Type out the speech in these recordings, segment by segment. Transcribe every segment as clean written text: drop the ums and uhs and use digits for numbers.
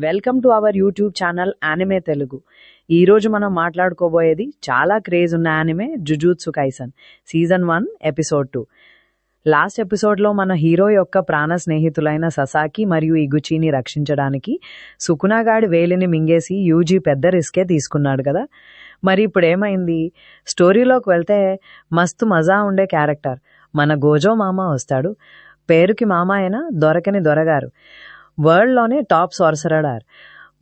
Welcome to our YouTube channel anime Telugu. ఈరోజు మనం మాట్లాడుకోబోయేది చాలా క్రేజ్ ఉన్న anime jujutsu కైసన్ season 1 episode 2. Last ఎపిసోడ్లో మన హీరో యొక్క ప్రాణ స్నేహితులైన ససాకి మరియు ఇగుచిని రక్షించడానికి సుకునాగాడి వేలిని మింగేసి యూజీ పెద్ద రిస్కే తీసుకున్నాడు కదా. మరి ఇప్పుడు ఏమైంది? స్టోరీలోకి వెళ్తే మస్తు మజా ఉండే క్యారెక్టర్ మన గోజో మామ వస్తాడు. పేరుకి మామ అయినా దొరకని దొరగారు, వరల్డ్లోనే టాప్ సార్సరర్,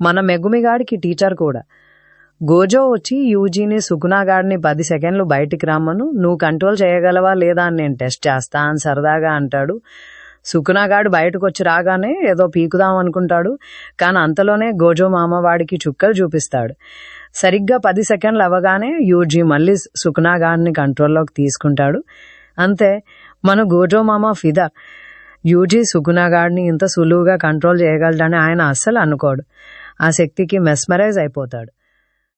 మన మెగుమిగాడికి టీచర్ కూడా. గోజో వచ్చి యూజీని సుకునాగాడిని 10 సెకండ్లు బయటికి రమ్మను, నువ్వు కంట్రోల్ చేయగలవా లేదా అని నేను టెస్ట్ చేస్తా అని సరదాగా అంటాడు. సుకునాగాడు బయటకు వచ్చి రాగానే ఏదో పీకుదాం అనుకుంటాడు, కానీ అంతలోనే గోజో మామ వాడికి చుక్కలు చూపిస్తాడు. సరిగ్గా 10 సెకండ్లు అవ్వగానే యూజీ మళ్ళీ సుకునాగాడిని కంట్రోల్లోకి తీసుకుంటాడు. అంతే, మన గోజో మామ ఫిదా. యూజీ సుకునాగాడిని ఇంత సులువుగా కంట్రోల్ చేయగలడని ఆయన అస్సలు అనుకోడు. ఆ శక్తికి మెస్మరైజ్ అయిపోతాడు.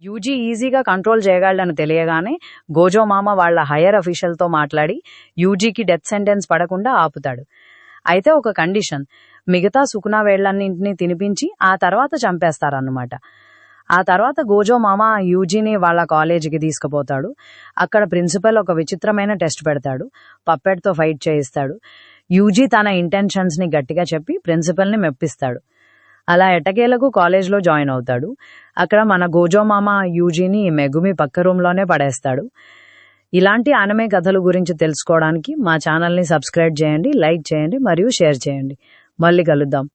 యూజీ ఈజీగా కంట్రోల్ చేయగలడని తెలియగానే గోజో మామ వాళ్ళ హయ్యర్ అఫీషియల్తో మాట్లాడి యూజీకి డెత్ సెంటెన్స్ పడకుండా ఆపుతాడు. అయితే ఒక కండిషన్, మిగతా సుకునా వేళ్లన్నింటినీ తినిపించి ఆ తర్వాత చంపేస్తారన్నమాట. ఆ తర్వాత గోజో మామ యూజీని వాళ్ళ కాలేజీకి తీసుకుపోతాడు. అక్కడ ప్రిన్సిపల్ ఒక విచిత్రమైన టెస్ట్ పెడతాడు, పప్పెట్తో ఫైట్ చేయిస్తాడు. యూజీ తన ఇంటెన్షన్స్ని గట్టిగా చెప్పి ప్రిన్సిపల్ని మెప్పిస్తాడు. అలా ఎటకేలకు కాలేజ్లో జాయిన్ అవుతాడు. అక్కడ మన గోజో మామ యూజీని మెగుమి పక్క రూమ్లోనే పడేస్తాడు. ఇలాంటి యానిమే కథల గురించి తెలుసుకోవడానికి మా ఛానల్ని సబ్స్క్రైబ్ చేయండి, లైక్ చేయండి మరియు షేర్ చేయండి. మళ్ళీ కలుద్దాం.